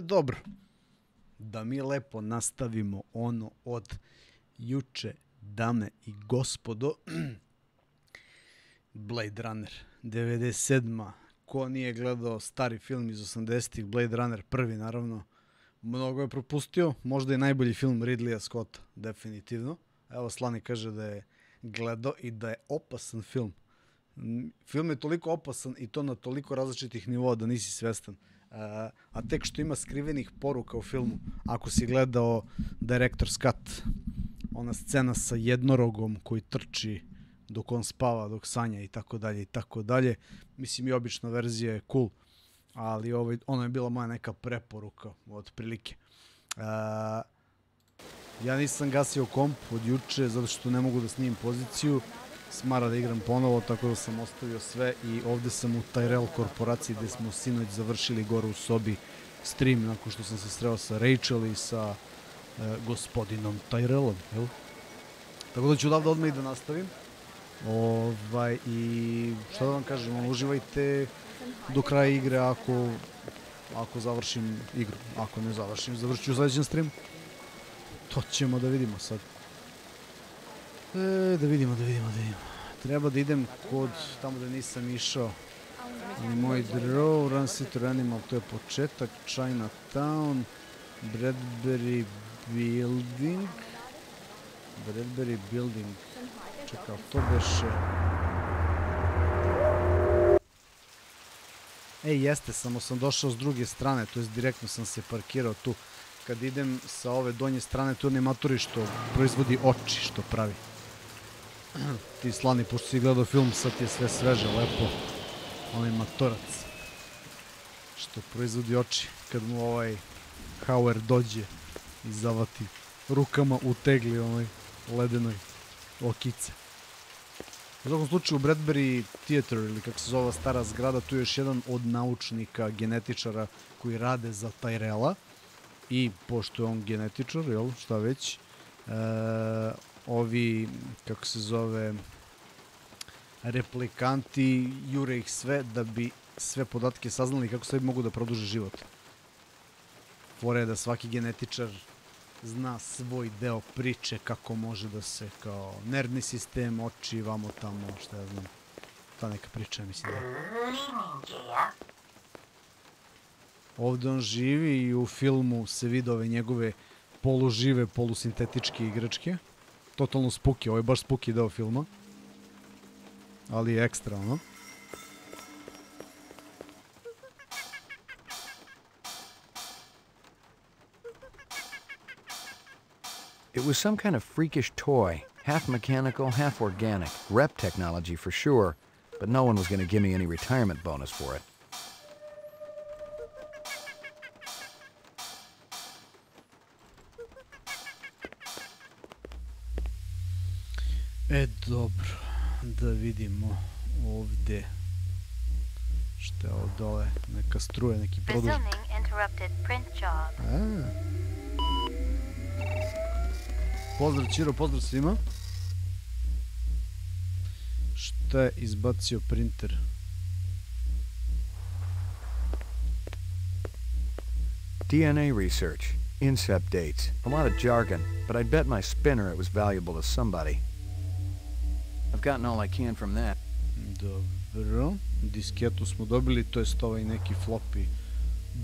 Dobro, da mi lepo nastavimo ono od juče, dame i gospodo. Blade Runner 97. Ko nije gledao stari film iz 80-ih, Blade Runner prvi naravno, mnogo je propustio, možda i najbolji film Ridleya Scotta, definitivno. Evo, Slani kaže da je gledao i da je opasan film. Film je toliko opasan i to na toliko različitih nivoa da nisi svestan. A tek što ima skrivenih poruka u filmu, ako si gledao Director's Cut, ona scena sa jednorogom koji trči dok on spava, dok sanja i tako dalje i tako dalje. Mislim, i obična verzija je cool, ali ono je bila moja neka preporuka od prilike. Ja nisam gasio komp od juče zato što ne mogu da snimim poziciju, smara da igram ponovo, tako da sam ostavio sve i ovde sam u Tyrell korporaciji gde smo sinoć završili gore u sobi stream nakon što sam se sreo sa Rachel i sa gospodinom Tyrellom, jel? Tako da ću odavde odmah i da nastavim. I šta da vam kažem, uživajte do kraja igre ako završim igru. Ako ne završim, završit ću u sledećem streamu. To ćemo da vidimo sad. Da vidimo. Treba da idem kod tamo da nisam išao. Moj draw, Run City Animal, to je početak. Chinatown, Bradbury Building. Čekaj, to beše... Jeste, samo sam došao s druge strane, to jest direktno sam se parkirao tu. Kad idem sa ove donje strane, tu je animatori što proizvodi oči, što pravi. Ti, Slani, pošto si gledao film, sad je sve sveže, lepo. Onaj matorac što proizvodi oči, kad mu ovaj Hauer dođe i zavati rukama u tegli onoj ledenoj okice. U svakom slučaju u Bradbury Theater, ili kako se zove stara zgrada, tu je još jedan od naučnika, genetičara koji rade za Tyrella. I pošto je on genetičar, jel, šta već, ovi, kako se zove, replikanti jure ih sve da bi sve podatke saznali kako sebi mogu da produže život. Fora je da svaki genetičar zna svoj deo priče kako može da se kao nervni sistem, oči, vamo tamo, šta ja znam, ta neka priča, mislim da je. Ovde on živi i u filmu se vide ove njegove polužive, polusintetičke igračke. Totalno spooky, ovo je baš spooky deo filma. Ali je ekstra, ono. It was some kind of freakish toy, half mechanical, half organic. Rep technology for sure, but no one was going to give me any retirement bonus for it. Dobro, da vidimo ovde šta je ovo dole, neka struja, neki produž. Pozdrav Ćiro, pozdrav svima. Šta je izbacio printer? DNA research, incept dates, a lot of jargon, but I'd bet my spinner it was valuable to somebody. I've gotten all I can from that. Dobro, disketu smo dobili, to jest ovaj neki floppy,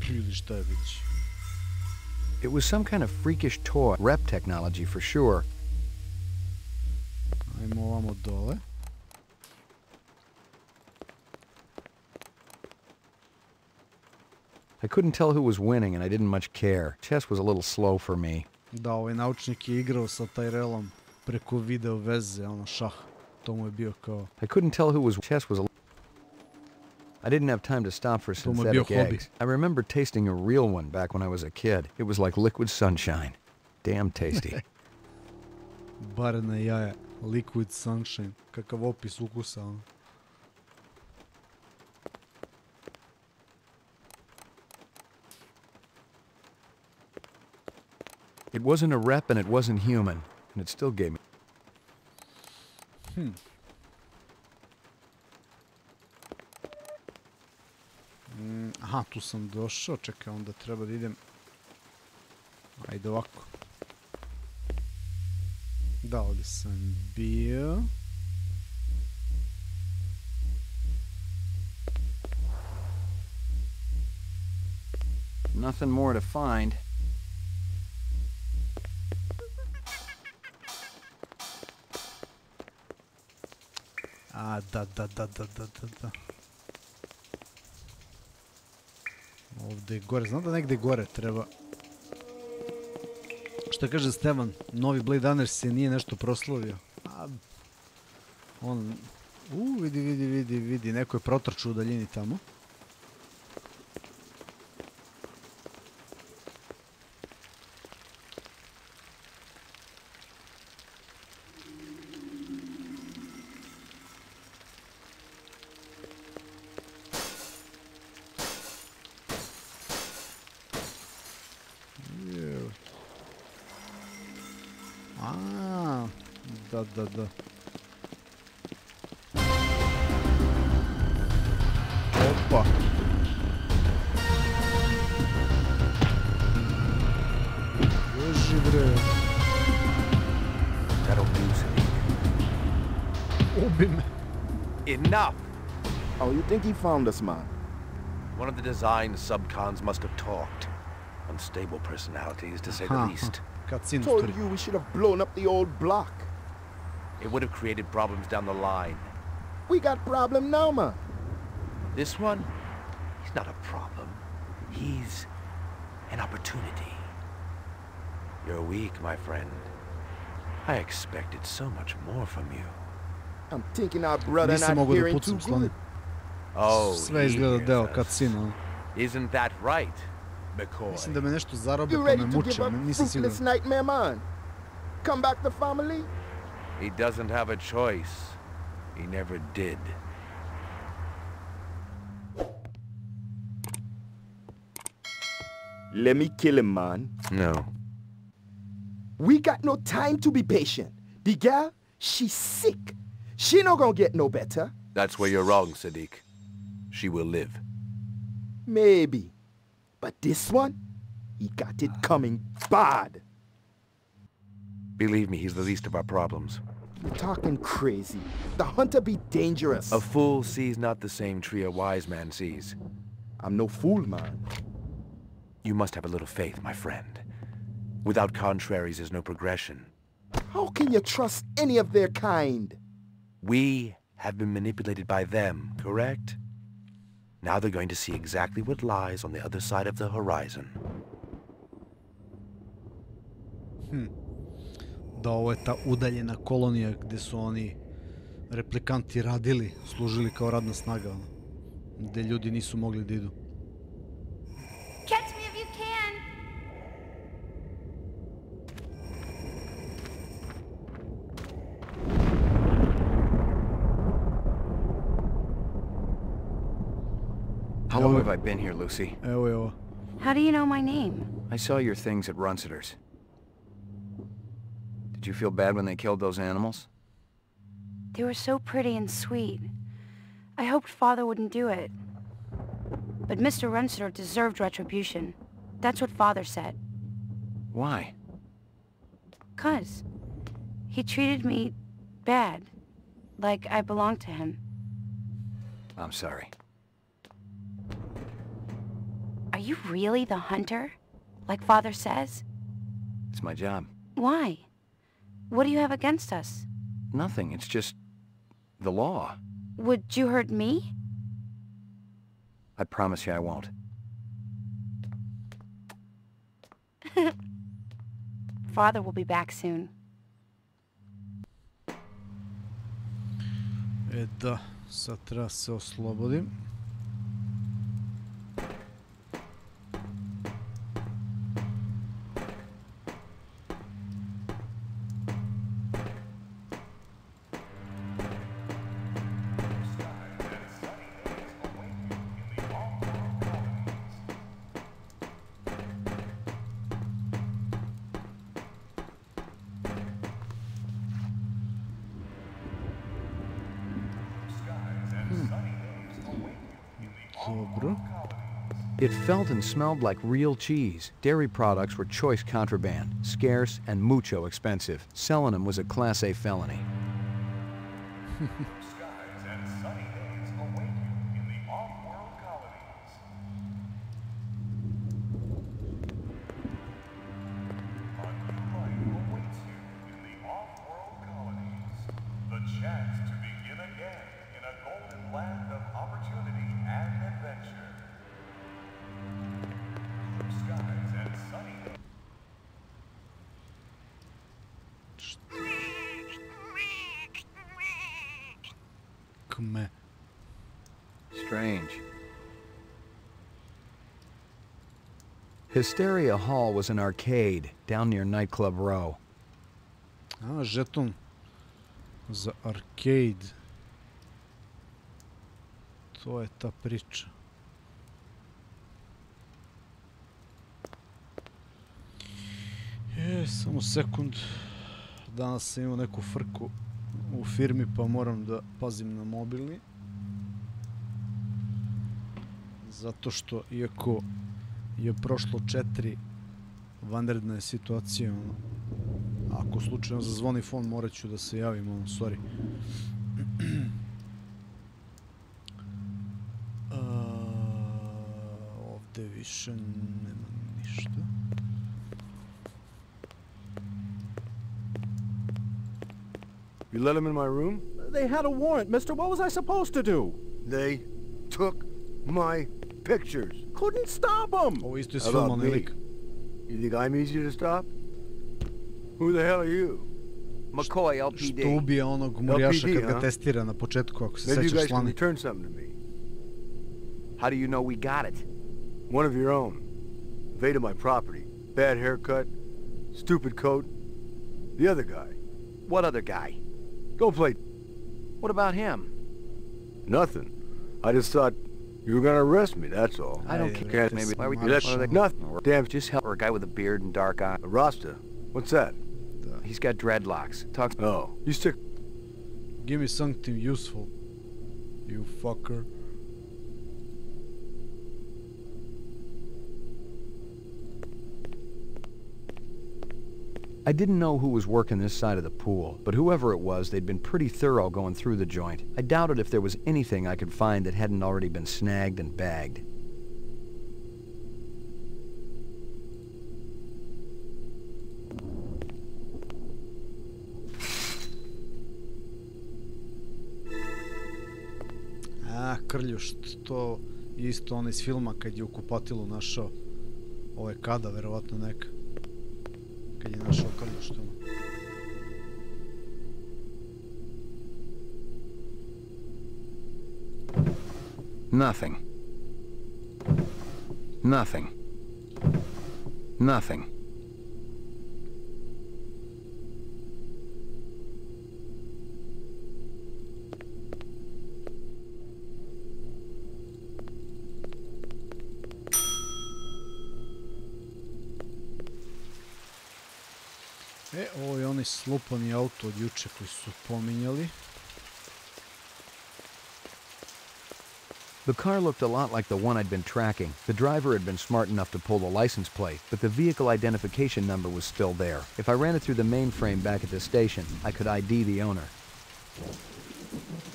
ili šta je već. It was some kind of freakish toy. Rep technology for sure. Ajmo ovamo dole. I couldn't tell who was winning and I didn't much care. Chess was a little slow for me. Da, ovaj naučnik je igrao sa Tyrellom preko video veze, ono šah. To mu je bio kao... I couldn't tell who was... Chess was a... I didn't have time to stop for synthetic eggs. I remember tasting a real one back when I was a kid. It was like liquid sunshine. Damn tasty. Barena jaja. Liquid sunshine. Kakav opis ukusa, ono. It wasn't a rep and it wasn't human. And it still gave me... Aha, tu sam došao, čekaj, onda treba da idem. Ajde ovako. Da, ovdje sam bio. Nothing more to find. A, da. Ovdje je gore, znam da negdje gore treba. Šta kaže Stevan, novi Blade Runner se nije nešto proslavio. On, vidi, neko je protrčao u daljini tamo. Da. Opa. Beži bre. That'll do, Sadiq. Ubi me. Enough! Oh, you think he found us, man? One of the design subcons must have talked. Unstable personalities, to say the least. Told you we should have blown up the old block. It would have created problems down the line. We got problem now, man. This one, he's not a problem. He's an opportunity. You're weak, my friend. I expected so much more from you. I'm thinking our brother not hearing too good. Oh, sve izgleda deo cutscene. Isn't that right, McCoy? Mislim da me nešto zarobe You pa ready me to muče, give up nisam siguran. fruitless nightmare, man? Come back to family? He doesn't have a choice. He never did. Let me kill him, man. No. We got no time to be patient. The gal, she's sick. She not gonna get no better. That's where you're wrong, Sadiq. She will live. Maybe. But this one, he got it coming bad. Believe me, he's the least of our problems. You're talking crazy. The hunter be dangerous. A fool sees not the same tree a wise man sees. I'm no fool, man. You must have a little faith, my friend. Without contraries, there's no progression. How can you trust any of their kind? We have been manipulated by them, correct? Now they're going to see exactly what lies on the other side of the horizon. Da, ovo je ta udaljena kolonija gdje su oni replikanti radili, služili kao radna snaga, gdje ljudi nisu mogli da idu. Catch me if you can! How long have I been here, Lucy? Evo je ovo. How do you know my name? I saw your things at Runsiter's. Did you feel bad when they killed those animals? They were so pretty and sweet. I hoped Father wouldn't do it. But Mr. Runsiter deserved retribution. That's what Father said. Why? 'Cause he treated me bad. Like I belonged to him. I'm sorry. Are you really the hunter? Like Father says? It's my job. Why? What do you have against us? Nothing, it's just the law. Would you hurt me? I promise you I won't. Father will be back soon. Da, sad treba se oslobodim. Dobro. It felt and smelled like real cheese. Dairy products were choice contraband, scarce and mucho expensive. Selling them was a Class A felony. Skies and sunny days await you in the off-world colonies. A new life awaits you in the off-world colonies. The chance to begin again in a golden land of opportunity and adventure. Skies and sunny days. Kme. Strange. Hysteria Hall was an arcade down near Nightclub Row. A, žeton za arcade. To je ta priča. Samo sekund. Danas sam imao neku frku u firmi, pa moram da pazim na mobilni. Zato što, iako je prošlo 4, vanredna je situacija, ono. Ako slučajno zazvoni fon, morat ću da se javim, ono, sorry. Ovde više nema ništa. You let them in my room? They had a warrant, mister. What was I supposed to do? They took my pictures. Couldn't stop them. Ovo isto je s How filmom, about me? lik. You think I'm easy to stop? Who the hell are you? McCoy, Što ubija onog murjaša LPD, kad ga huh? testira na početku, ako se Maybe you sećaš guys can slani. return something to me. How do you know we got it? One of your own. Invaded my property. Bad haircut. Stupid coat. The other guy. What other guy? Go play. What about him? Nothing. I just thought you were gonna arrest me, that's all. I don't care. Maybe why we That's nothing. Damn. just help or a guy with a beard and dark eyes. A Rasta. What's that? He's got dreadlocks. Talks. Oh. You stick. Give me something useful, you fucker. I didn't know who was working this side of the pool, but whoever it was, they'd been pretty thorough going through the joint. I doubted if there was anything I could find that hadn't already been snagged and bagged. Krljušt, to je isto ono iz filma kad je u kupatilu našao ove kada, verovatno neka. Kad je našao krljušt, ono. Nothing. Nothing. Nothing. Ovo je onaj slupani auto od juče koji su pominjali. The car looked a lot like the one I'd been tracking. The driver had been smart enough to pull the license plate, but the vehicle identification number was still there. If I ran it through the mainframe back at the station, I could ID the owner.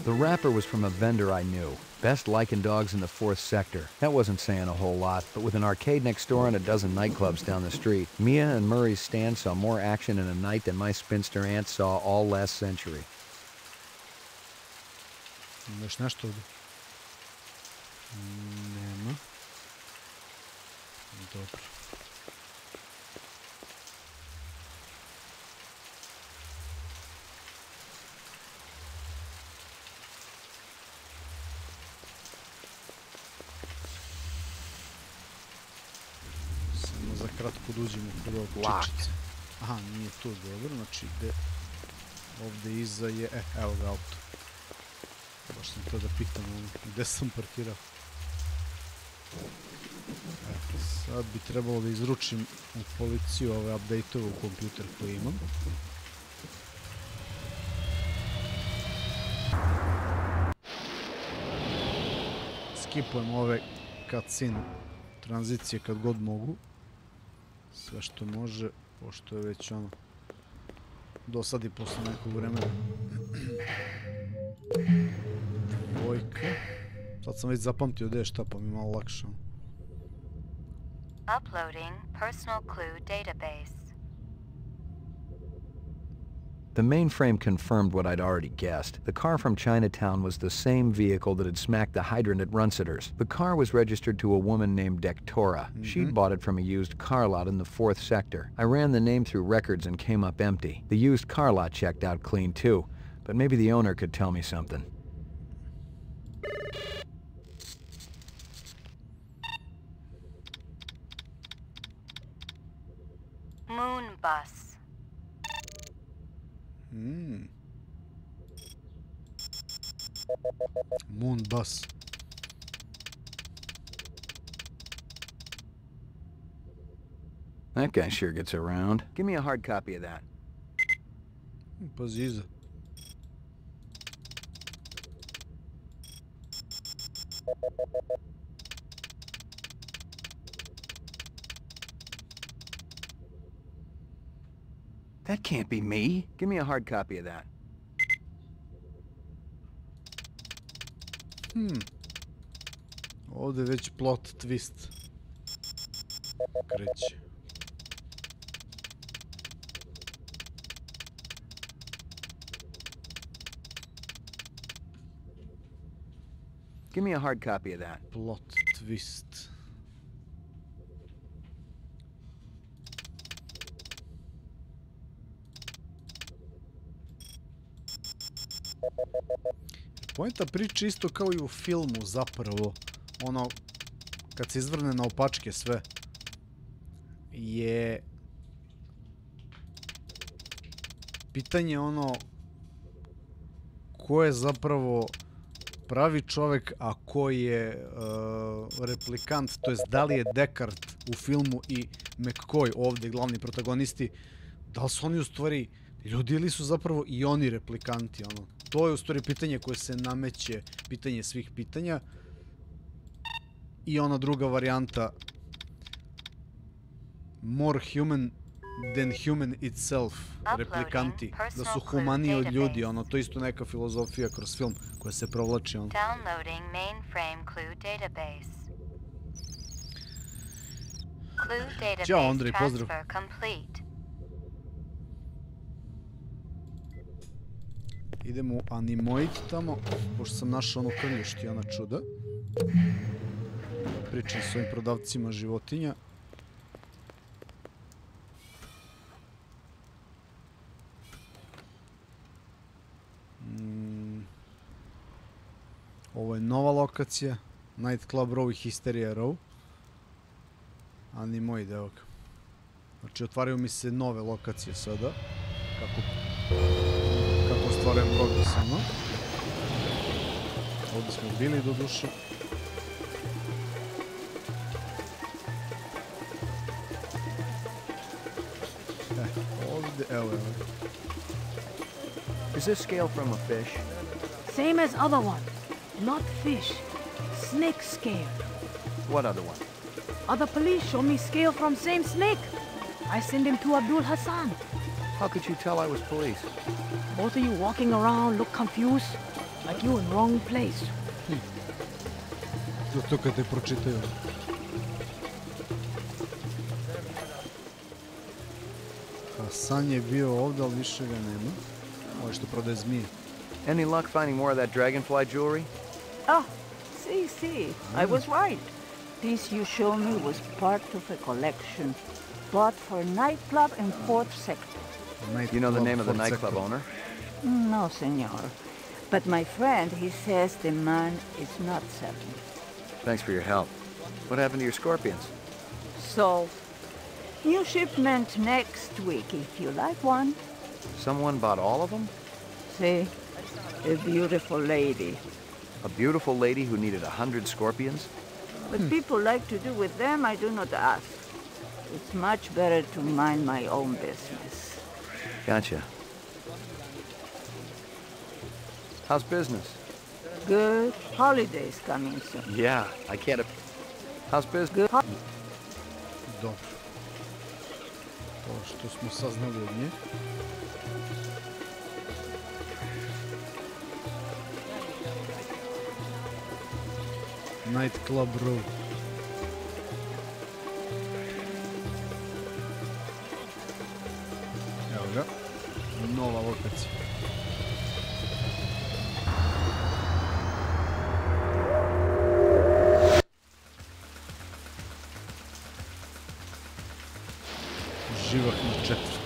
The wrapper was from a vendor I knew. Best licking dogs in the 4th sector. That wasn't saying a whole lot, but with an arcade next door and a dozen nightclubs down the street, Mia and Murray's stand saw more action in a night than my spinster aunt saw all last century. Još nešto ovdje? Nema. Dobro. Samo za kratko da uđemo kod ovog čičice. Aha, nije tu dobro, znači gde... Ovde iza je... evo ga auto. Baš sam to da pitam gde sam parkirao. Sad bi trebalo da izručim u policiju ove update-ove u kompjuter koji imam. Skipujem ove cutscene, tranzicije kad god mogu. Sve što može, pošto je već ono dosadi posle nekog vremena. Dvojka. Sad sam već zapamtio gde je šta, pa mi je malo lakše. Uploading personal clue database. The mainframe confirmed what I'd already guessed. The car from Chinatown was the same vehicle that had smacked the hydrant at Runsitter's. The car was registered to a woman named Dektora. She'd bought it from a used car lot in the 4th sector. I ran the name through records and came up empty. The used car lot checked out clean too, but maybe the owner could tell me something. Moon bus. Moon bus. That guy sure gets around. Give me a hard copy of that. Pazi iza. That can't be me. Give me a hard copy of that. Ovdje je već plot twist. Kreće. Give me a hard copy of that. Plot twist. Poenta priče isto kao i u filmu zapravo. Ono, kad se izvrne na opačke sve, je pitanje ono ko je zapravo pravi čovek, a ko je replikant, to jest da li je Descartes u filmu i McCoy ovdje glavni protagonisti, da li su oni u stvari ljudi ili su zapravo i oni replikanti, ono. To je u stvari pitanje koje se nameće, pitanje svih pitanja. I ona druga varijanta, more human than human itself, replikanti, da su humaniji od ljudi, ono, to je isto neka filozofija kroz film koja se provlači, ono. Downloading mainframe clue database. Clue database Ćao, Andrej, pozdrav. transfer complete. Idemo u Animoid tamo, pošto sam našao ono krljušti, ona čuda. Pričam s ovim prodavcima životinja. Ovo je nova lokacija. Night Club Row i Hysteria Row. Animoid, evo ga. Znači, otvaraju mi se nove lokacije sada. Kako ostvarujem progres, ono. Ovdje smo bili do duše. Ovdje, evo. Is this scale from a fish? Same as other one. Not fish. Snake scale. What other one? Other police show me scale from same snake. I send him to Abdul Hassan. How could you tell I was police? Both of you walking around look confused, like you in wrong place. Zato kad te pročitaju. Hasan je bio ovdje, ali više ga nema. Ovo je što prodaje zmije. Any luck finding more of that dragonfly jewelry? Ah, see, I was right. This you show me was part of a collection bought for a nightclub in 4th sector. You know the name of the nightclub owner? No, senor. But my friend, he says the man is not selling. Thanks for your help. What happened to your scorpions? So, new shipment next week if you like one. Someone bought all of them? See, a beautiful lady. A beautiful lady who needed 100 scorpions? What people like to do with them, I do not ask. It's much better to mind my own business. Gotcha. How's business? Good. Holidays coming soon. Yeah, I can't... How's business? Dobro. To što smo saznali od nje. Night Club Road. Evo ga. Nova lokacija. Živahna četvrt.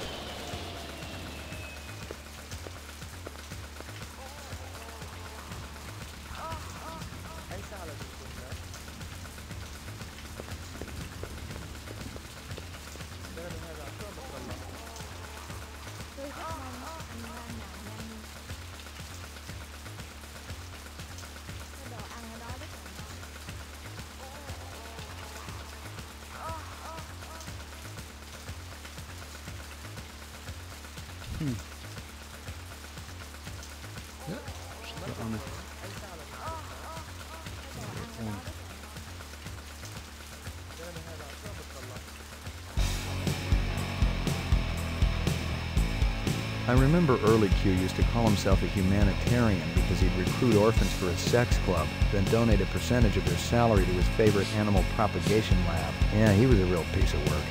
Šta one? I remember early Q used to call himself a humanitarian because he'd recruit orphans for his sex club, then donate a percentage of their salary to his favorite animal propagation lab. Yeah, he was a real piece of work.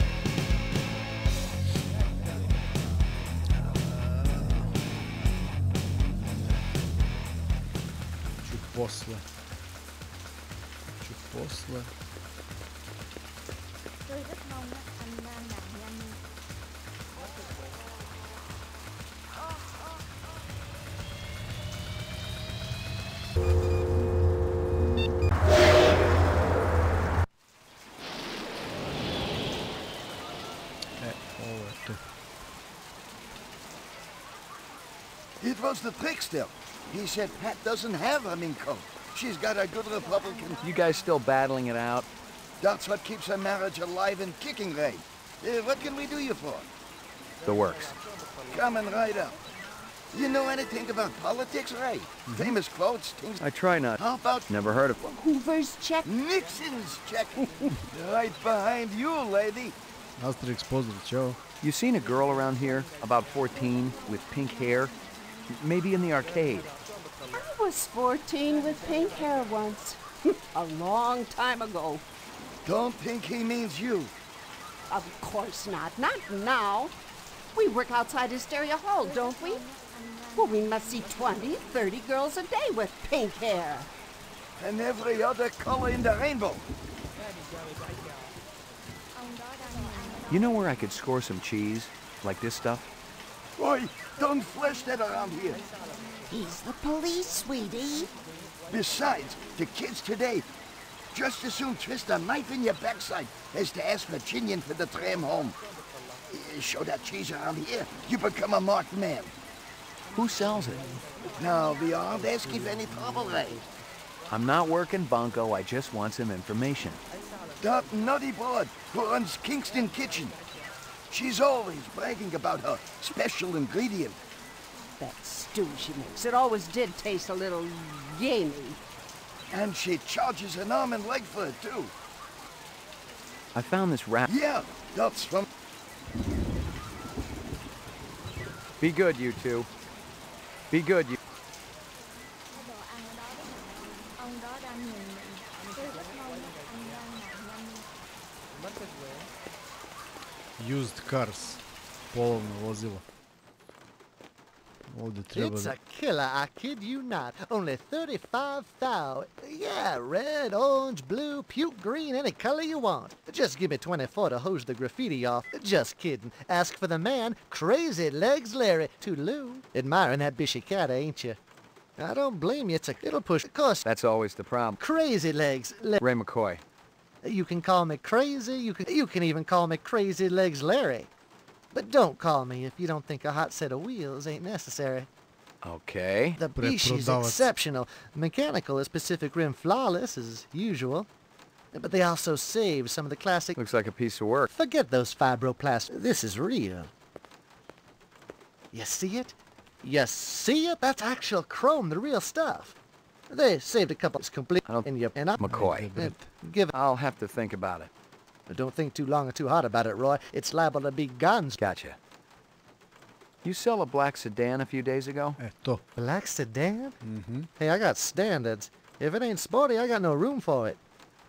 Posle. It was the trickster. He said Pat doesn't have a mink coat. She's got a good Republican. You guys still battling it out? That's what keeps her marriage alive and kicking, Ray. What can we do you for? The works. Coming right up. You know anything about politics, Ray? Famous quotes, things... I try not. How about... Never heard of... Hoover's check. Nixon's check. Right behind you, lady. Asterix pozdrav, čao. You seen a girl around here, about 14, with pink hair? Maybe in the arcade. I was 14 with pink hair once. A long time ago. Don't think he means you. Of course not. Not now. We work outside Hysteria Hall, don't we? Well, we must see 20, 30 girls a day with pink hair. And every other color in the rainbow. You know where I could score some cheese? Like this stuff? Boy, don't flash that around here. He's the police, sweetie. Besides, the kids today just as soon twist a knife in your backside as to ask Virginian for the tram home. Show that cheese around here, you become a marked man. Who sells it? Now, we aren't asking for any trouble, Ray. I'm not working bunco, I just want some information. That nutty broad who runs Kingston Kitchen. She's always bragging about her special ingredient. That stew she makes, it always did taste a little gamey. And she charges an arm and leg for it, too. I found this wrap. Yeah, that's from... Be good, you two. Be good, you... Used cars. Polovno vozilo. Ovdje treba It's da... a killer, I kid you not. Only 35 thou. Yeah, red, orange, blue, puke green, any color you want. Just give me 24 to hose the graffiti off. Just kidding. Ask for the man, Crazy Legs Larry. Toodaloo. Admiring that bishy cat, ain't you? I don't blame you. It'll push the cost. That's always the problem. Crazy Legs Ray McCoy. You can call me crazy. You can even call me Crazy Legs Larry. But don't call me if you don't think a hot set of wheels ain't necessary. Okay. The Bishy's exceptional. Mechanical is Pacific Rim flawless as usual. But they also save some of the classic... Looks like a piece of work. Forget those fibroplasts. This is real. You see it? You see it? That's actual chrome, the real stuff. They saved a couple. It's complete. I don't. And you and I, McCoy. Give. I'll have to think about it. But don't think too long or too hard about it, Roy. It's liable to be guns. Gotcha. You sell a black sedan a few days ago? Eto. Black sedan? Mhm. Hey, I got standards. If it ain't sporty, I got no room for it.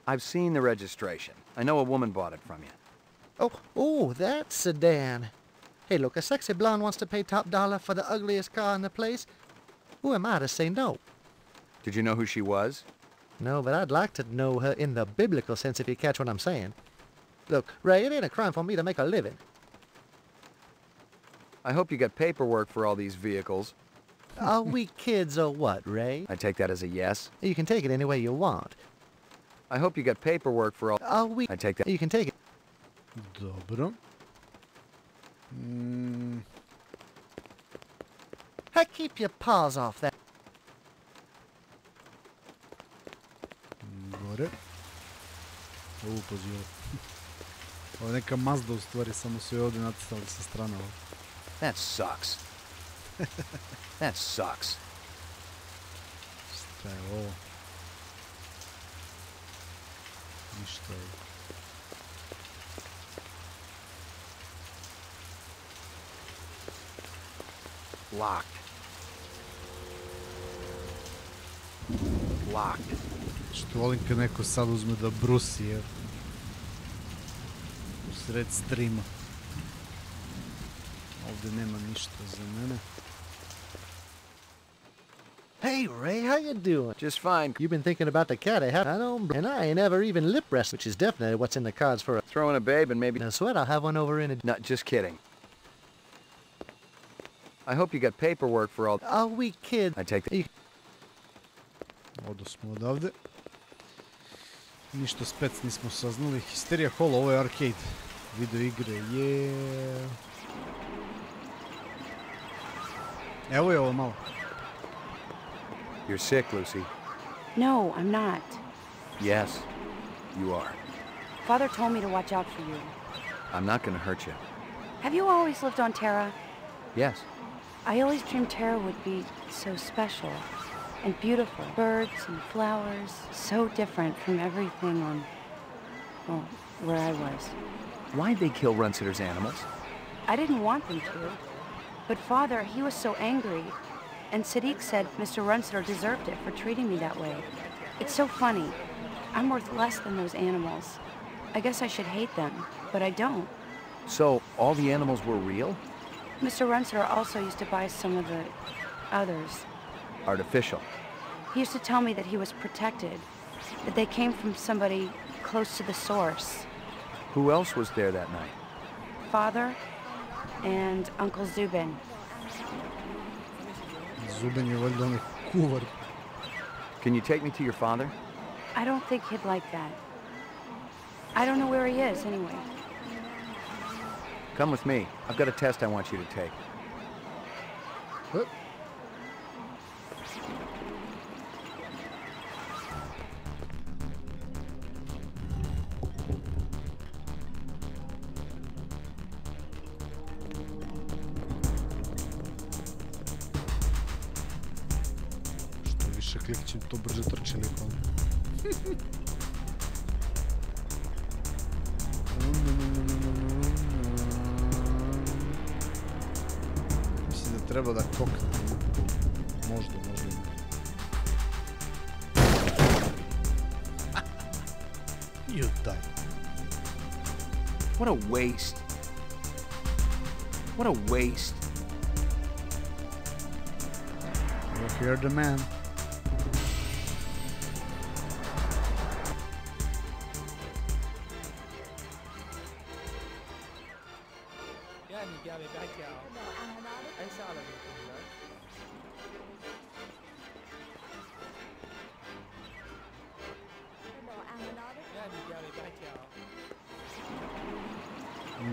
I've seen the registration. I know a woman bought it from you. Oh, that sedan. Hey, look, a sexy blonde wants to pay top dollar for the ugliest car in the place. Who am I to say no? Did you know who she was? No, but I'd like to know her in the biblical sense, if you catch what I'm saying. Look, Ray, it ain't a crime for me to make a living. I hope you got paperwork for all these vehicles. Are we kids or what, Ray? I take that as a yes. You can take it any way you want. I hope you got paperwork for all... Are we... I take that... You can take it. Dobro. Hey, keep your paws off that. Gore. Ovo pozivam. Ovo je neka Mazda u stvari, samo su je ovdje nacrtali sa strane. That sucks. That sucks. Šta je ovo? Ništa je. Locked. Locked. Što volim kad neko sad uzme da brusi, jer u sred strima. Ovdje nema ništa za mene. Hey, Ray, how you doing? Just fine. You've been thinking about the cat I had. I know, and I ain't ever even lip rest, which is definitely what's in the cards for a... Throw in a babe and maybe... Now, sweat, I'll have one over in a... Not just kidding. I hope you got paperwork for all... Are we kids? I take that... Odo smo odavde. Ništa spec nismo saznali. Hysteria Hall, ovo je arcade. Video igre, je... Evo je ovo malo. You're sick, Lucy. No, I'm not. Yes, you are. Father told me to watch out for you. I'm not gonna hurt you. Have you always lived on Terra? Yes. I always dreamed Terra would be so special and beautiful. Birds and flowers, so different from everything on, well, where I was. Why'd they kill Runsitter's animals? I didn't want them to. But Father, he was so angry. And Sadiq said Mr. Runsitter deserved it for treating me that way. It's so funny. I'm worth less than those animals. I guess I should hate them, but I don't. So, all the animals were real? Mr. Runsitter also used to buy some of the others. Artificial. He used to tell me that he was protected, that they came from somebody close to the source. Who else was there that night? Father and Uncle Zubin. Zubin je valjda onaj kuvar. Can you take me to your father? I don't think he'd like that. I don't know where he is, anyway. Come with me. I've got a test I want you to take. Huh? Klikćem, to brže trčeli kod. Mislim da treba da koknem. Možda. You die. What a waste. What a waste. You hear the man.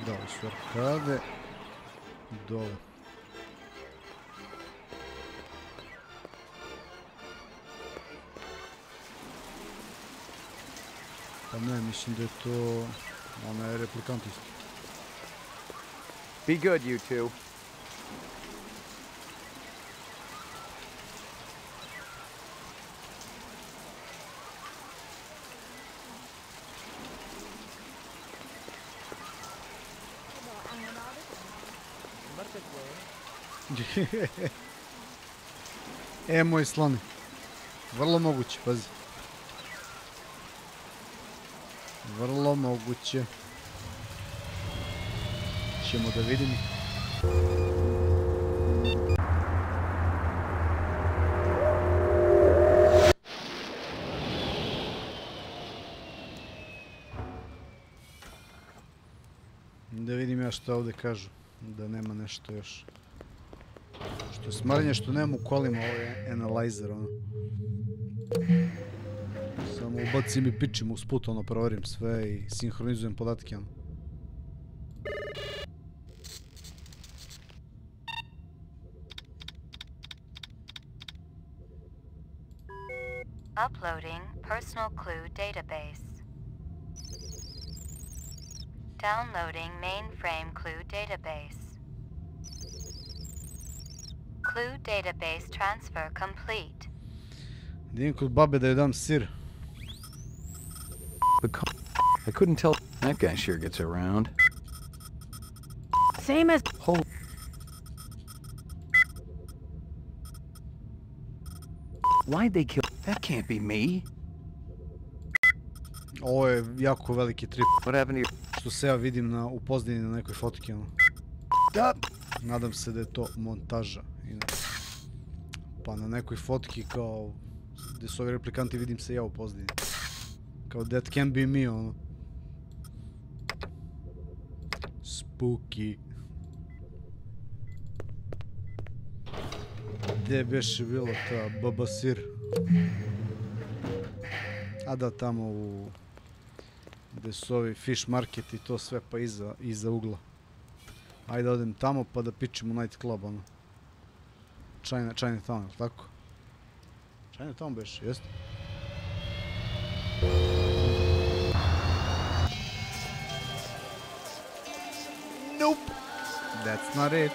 Da, u su arkade. Dole. Pa ne, mislim da je to onaj replikant isto. Be good, you two. Moj sloni. Vrlo moguće, pazi. Vrlo moguće. Ćemo da vidimo. Da vidim ja što ovdje kažu. Da nema nešto još. Što je smrnje što nema u kolima, ovo je analyzer, ono. Samo ubacim i pičim usput, ono, proverim sve i sinhronizujem podatke, ono. Uploading personal clue database. Downloading mainframe clue database. Clue database transfer complete. Idem kod babe da joj dam sir. I couldn't tell. That guy sure gets around. Same as... Why'd they kill? That can't be me. Ovo je jako veliki trip. What happened to you? Što se ja vidim u pozadini na nekoj fotki, ono. Nadam se da je to montaža. Pa na nekoj fotki kao gdje su ovi replikanti vidim se ja u pozadini. Kao that can be me, ono. Spooky. Gdje beše bila ta babasir? A da, tamo u... gdje su ovi fish market i to sve pa iza ugla. Ajde odem tamo pa da pičemo night club, ono. Chinatown, ili tako? Chinatown beše, jeste? Nope. That's not it.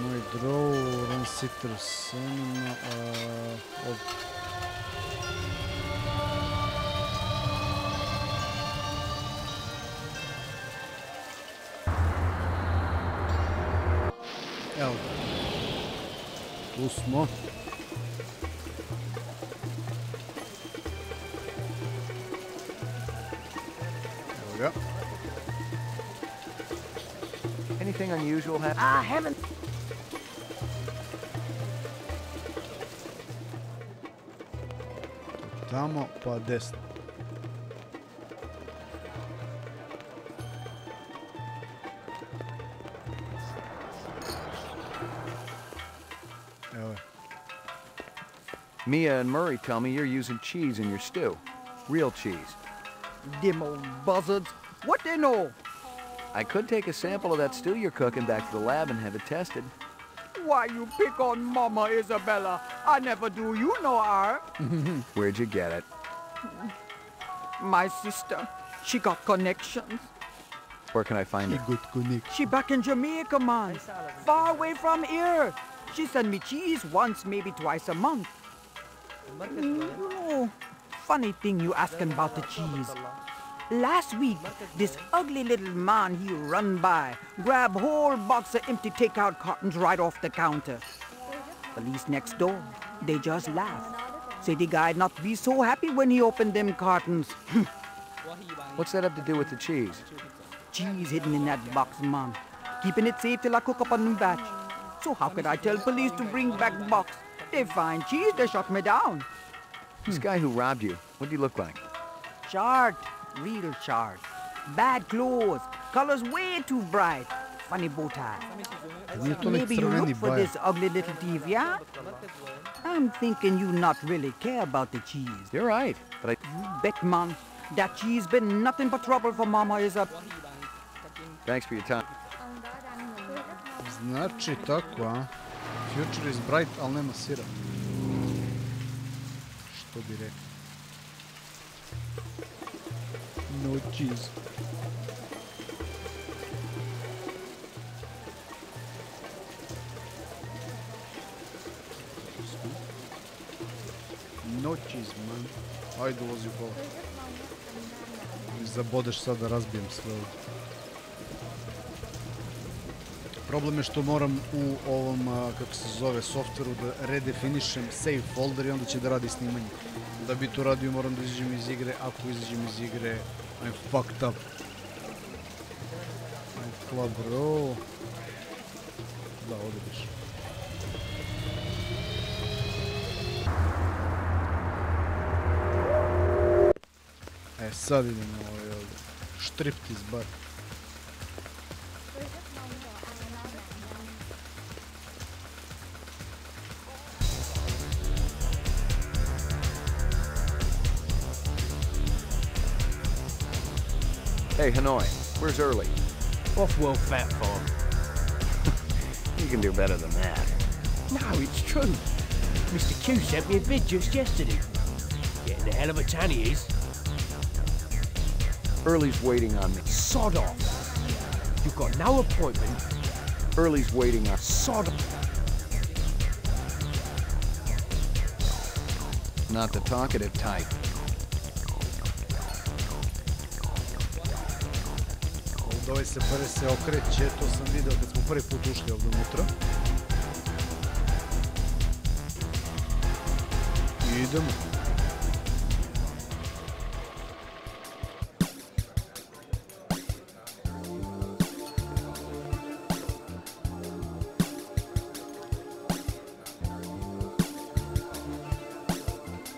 Moj draw, run sitter cinema, evo, tu smo. Evo ga. Anything unusual happen? I haven't... Tamo pa desno. Evo je. Mia and Murray tell me you're using cheese in your stew. Real cheese. Them old buzzards. What they know? I could take a sample of that stew you're cooking back to the lab and have it tested. Why you pick on Mama Isabella? I never do you no harm. Where'd you get it? My sister, she got connections. Where can I find it? Good connection. She back in Jamaica, man. Far away from here. She send me cheese once, maybe twice a month. You know, funny thing you asking about the cheese. Last week, this ugly little man, he run by, grab whole box of empty takeout cartons right off the counter. Police next door, they just laugh. Say the guy not be so happy when he opened them cartons. What's that have to do with the cheese? Cheese hidden in that box, man. Keeping it safe till I cook up a new batch. So how could I tell police to bring back the box? They find cheese, they shut me down. This guy who robbed you, what do you look like? Short, real short. Bad clothes, colors way too bright. Funny bow tie. Maybe you look for this ugly little thief, yeah? I'm thinking you not really care about the cheese. You're right, but You bet, man. That cheese been nothing but trouble for Mama Isabella. Thanks for your time. Znači tako, a? Future is bright, ali nema sira. Što bi rekao? No cheese. No cheese, man. Ajde, ulozi u kola. zabodeš sad da razbijem sve ovdje. Problem je što moram u ovom, kako se zove, softveru da redefinišem save folder i onda će da radi snimanje. Da bi to radio moram da izađem iz igre, ako izađem iz igre, I'm fucked up. I'm bro. Da, ovdje biš. Sad idemo ovaj ovdje. Štriptiz bar. Hey, Hanoi, where's Early? Off-world fat farm. You can do better than that. No, it's true. Mr. Q sent me a bid just yesterday. Getting a hell of a tan he is. Early's waiting on me. Sod off. You've got no appointment. Early's waiting on... Sod off. Not the talkative type. Ovaj se prvi se okreće, to sam video kad smo prvi put ušli ovdje unutra. I idemo.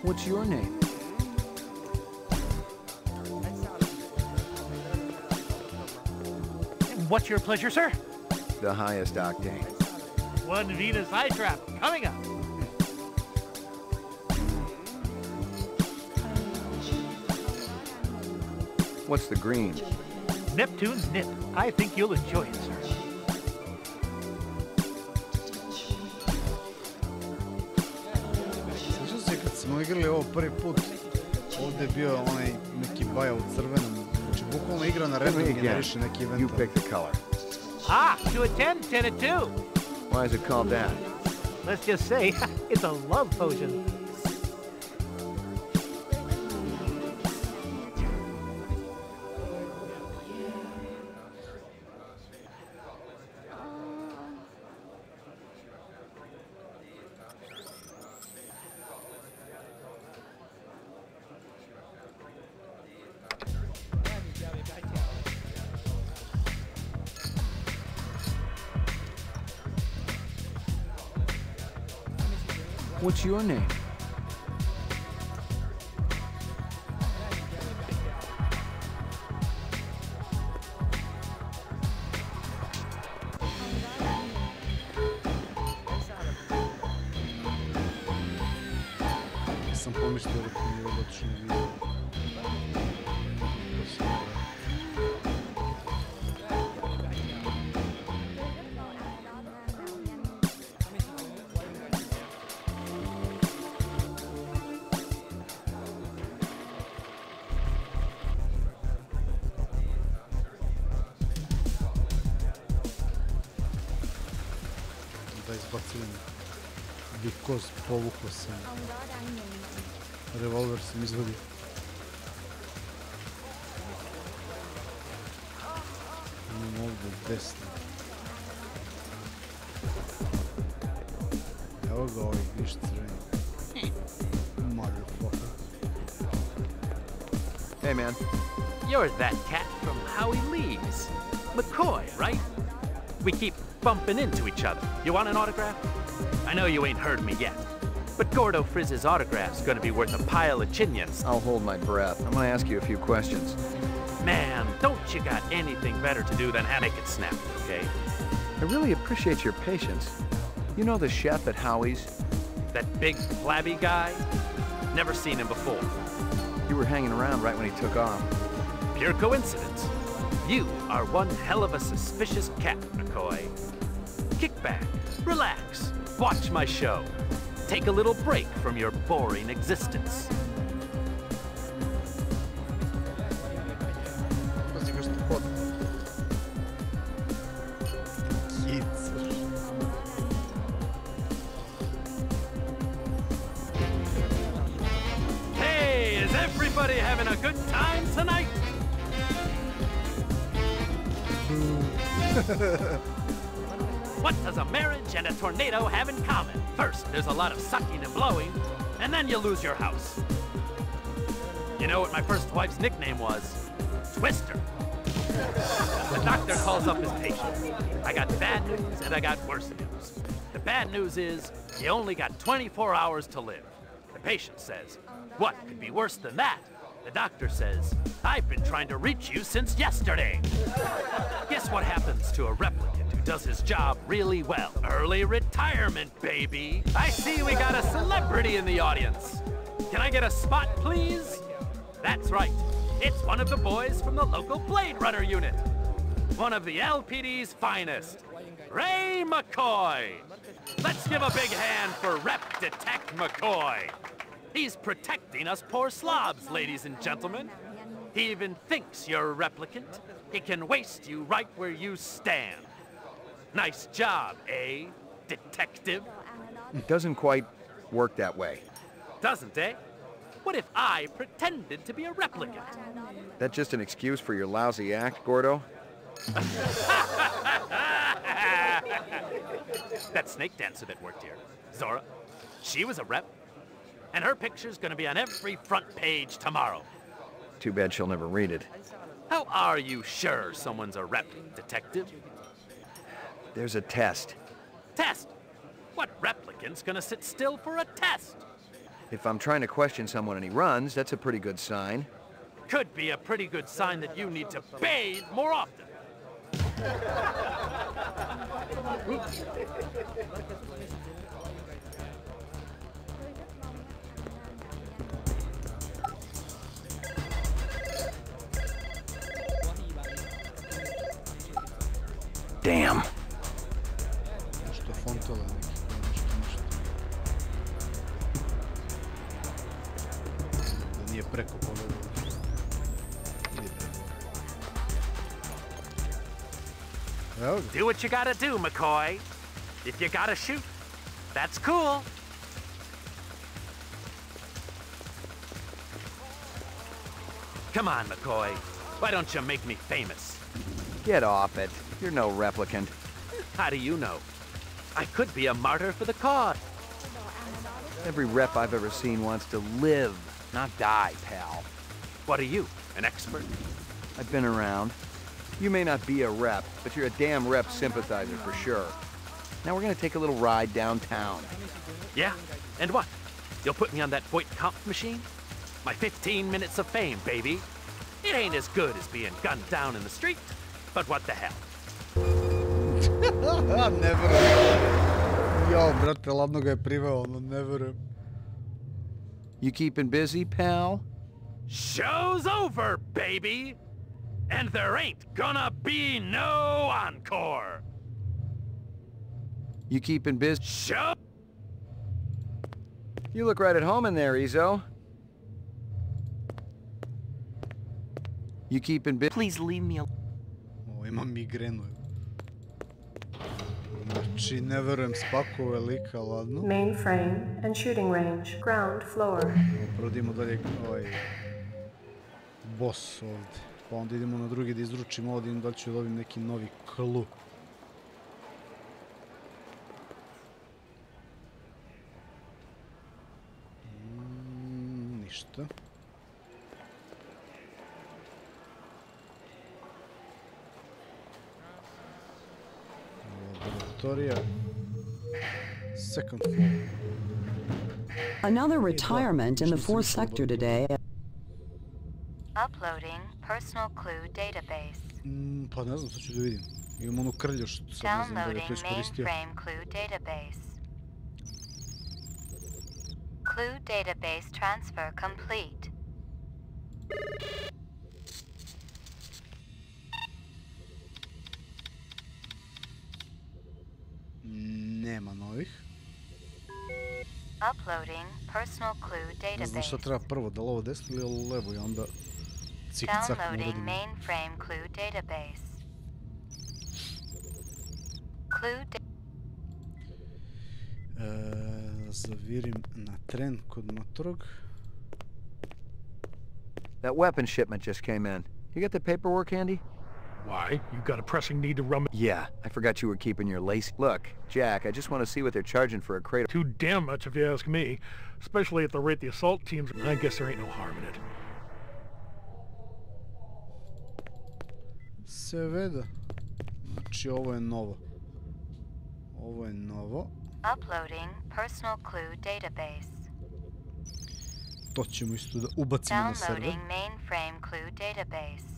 What's your name? What's your pleasure, sir? The highest octane. One Venus eye trap coming up. What's the green? Neptune's nip. I think you'll enjoy it, sir. Sjećam se kad smo igrali ovo prvi put, ovdje je bio onaj neki baja u crvenom. Znači, bukvalno igra na redu i generiše neki event. You pick the color. Ah, 2 a 10, 10 a 2. Why is it called that? Let's just say, it's a love potion. What's your name? Sam pomislio da mi je odlično video. Da izbacili me. Because povukao sam. Revolver sam izvadio. Imam ovdje desno. Evo ga ovaj viš crveni. Motherfucker. Hey, man. You're that cat from Howie Leaves. McCoy, right? We keep bumping into each other. You want an autograph? I know you ain't heard me yet, but Gordo Frizz's autograph's gonna be worth a pile of chinions. I'll hold my breath. I'm gonna ask you a few questions. Man, don't you got anything better to do than make it snappy, okay? I really appreciate your patience. You know the chef at Howie's? That big, flabby guy? Never seen him before. You were hanging around right when he took off. Pure coincidence. You are one hell of a suspicious cat, McCoy. Kick back, relax, watch my show. Take a little break from your boring existence. Hey, is everybody having a good time tonight? What does a marriage and a tornado have in common? First, there's a lot of sucking and blowing, and then you lose your house. You know what my first wife's nickname was? Twister. The doctor calls up his patient. I got bad news and I got worse news. The bad news is you only got 24 hours to live. The patient says, what could be worse than that? The doctor says, I've been trying to reach you since yesterday. Guess what happens to a replicant who does his job really well? Early retirement, baby. I see we got a celebrity in the audience. Can I get a spot, please? That's right. It's one of the boys from the local Blade Runner unit. One of the LPD's finest, Ray McCoy. Let's give a big hand for Rep Detect McCoy. He's protecting us poor slobs, ladies and gentlemen. He even thinks you're a replicant. He can waste you right where you stand. Nice job, eh, detective? It doesn't quite work that way. Doesn't, eh? What if I pretended to be a replicant? That's just an excuse for your lousy act, Gordo? That snake dancer that worked here, Zora, she was a rep. And her picture's gonna be on every front page tomorrow. Too bad she'll never read it. How are you sure someone's a rep, detective? There's a test. Test? What replicant's gonna sit still for a test? If I'm trying to question someone and he runs, that's a pretty good sign. Could be a pretty good sign that you need to bathe more often. Damn. Nešto fontova neki, nešto. Da nije preko pogleda. Do what you gotta do, McCoy. If you gotta shoot, that's cool. Come on, McCoy. Why don't you make me famous? Get off it. You're no replicant. How do you know? I could be a martyr for the cause. Every rep I've ever seen wants to live, not die, pal. What are you, an expert? I've been around. You may not be a rep, but you're a damn rep sympathizer for sure. Now we're gonna take a little ride downtown. Yeah? And what? You'll put me on that Voight Kampf machine? My 15 minutes of fame, baby. It ain't as good as being gunned down in the street, but what the hell? Ne verujem. Jo, brate, ladno ga je priveo, ono, ne verujem. You keeping busy, pal? Show's over, baby! And there ain't gonna be no encore! You keeping busy? Show! You look right at home in there, Izzo. You keeping busy? Please leave me alone. O, imam migrenu. Znači, ne verujem, spakuo velika, ladno. Mainframe and shooting range, ground floor. Prvo da idemo dalje, boss ovdje. Pa onda idemo na drugi da izručimo ovdje, da li ću dobiti neki novi clue. Ništa. Laboratorija. Second floor. Another retirement in the fourth sector today. Uploading personal clue database. Pa ne znam, sad ću da vidim. Imam onu krlju što sam ne znam da ga to iskoristio. Mainframe clue database. Clue database transfer complete. Nema novih. Uploading personal clue database. Ne znam šta treba prvo, da li ovo desno ili levo i onda cik-cak Downloading mainframe clue database. Clue zavirim na tren kod motorog. That weapon shipment just came in. You got the paperwork handy? Why? You got a pressing need to run... Yeah, I forgot you were keeping your lace... Look, Jack, I just want to see what they're charging for a crate. Too damn much if you ask me. Especially at the rate the assault teams... I guess there ain't no harm in it. Seveda. Znači, ovo je novo. Ovo je novo. Uploading personal clue database. To ćemo isto da ubacimo na server. Downloading mainframe clue database.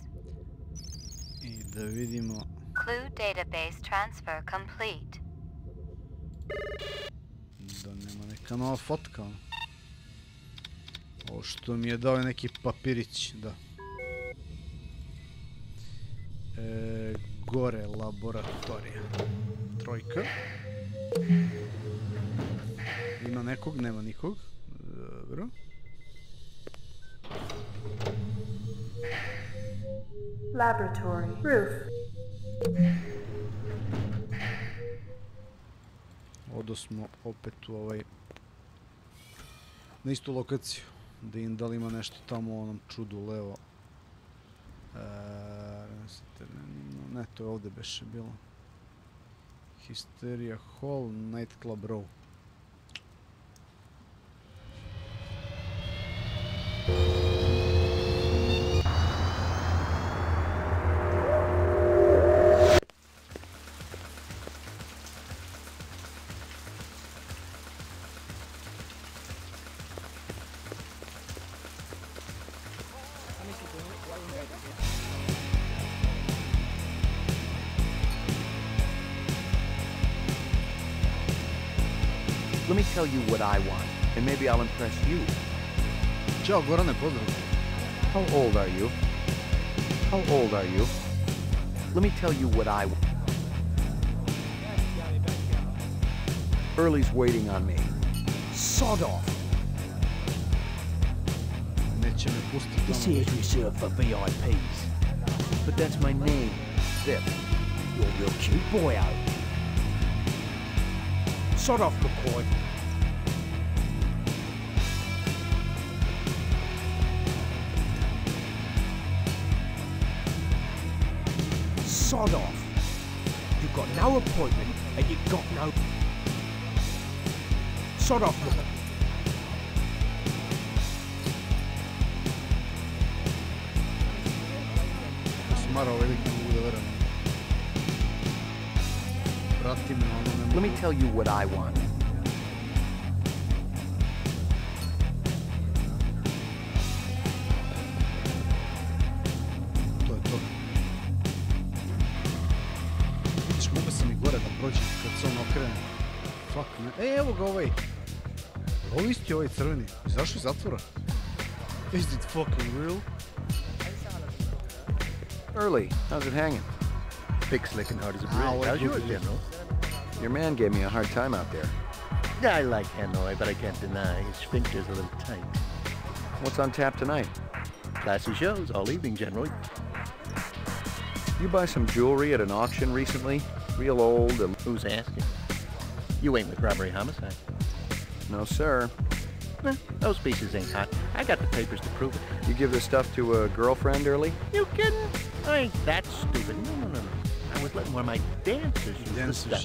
I da vidimo... Clue database transfer complete. Da nema neka nova fotka. Ovo što mi je dao je neki papirić, da. Gore laboratorija. Trojka. Ima nekog, nema nikog. Dobro. Laboratory. Roof. Odo smo opet u ovaj... na istu lokaciju. Da im da li ima nešto tamo u onom čudu levo. Ne, to je ovdje beše bilo. Hysteria Hall, Nightclub Row. Let me tell you what I want, and maybe I'll impress you. Ćao, Gorane, pozdrav. How old are you? How old are you? Let me tell you what I want. Early's waiting on me. Sod off. Neće me pustiti. This here's reserved for VIPs. But that's my name, Zip. You're a real cute boy, oh. Sod off, McCoy. Sod off. You've got no appointment and you've got no... Sod off, McCoy. Let me tell you what I want. To je to. Vidiš, mogu sam i gore da prođem kad se on okrene. Fuck, ne. Evo ga ovaj. Ovo isti ovaj crveni. Izašao iz zatvora. Is it fucking real? Early, how's it hanging? Thick, slick, and hard as a brick. How's yours, General? Your man gave me a hard time out there. I like Hanoi, but I can't deny his sphincter's a little tight. What's on tap tonight? Classy shows all evening, General. You buy some jewelry at an auction recently? Real old and... Who's asking? You ain't with robbery homicide. No, sir. Those pieces ain't hot. I got the papers to prove it. You give this stuff to a girlfriend, Early? You kidding? I ain't that stupid. No. I was letting one of my dancers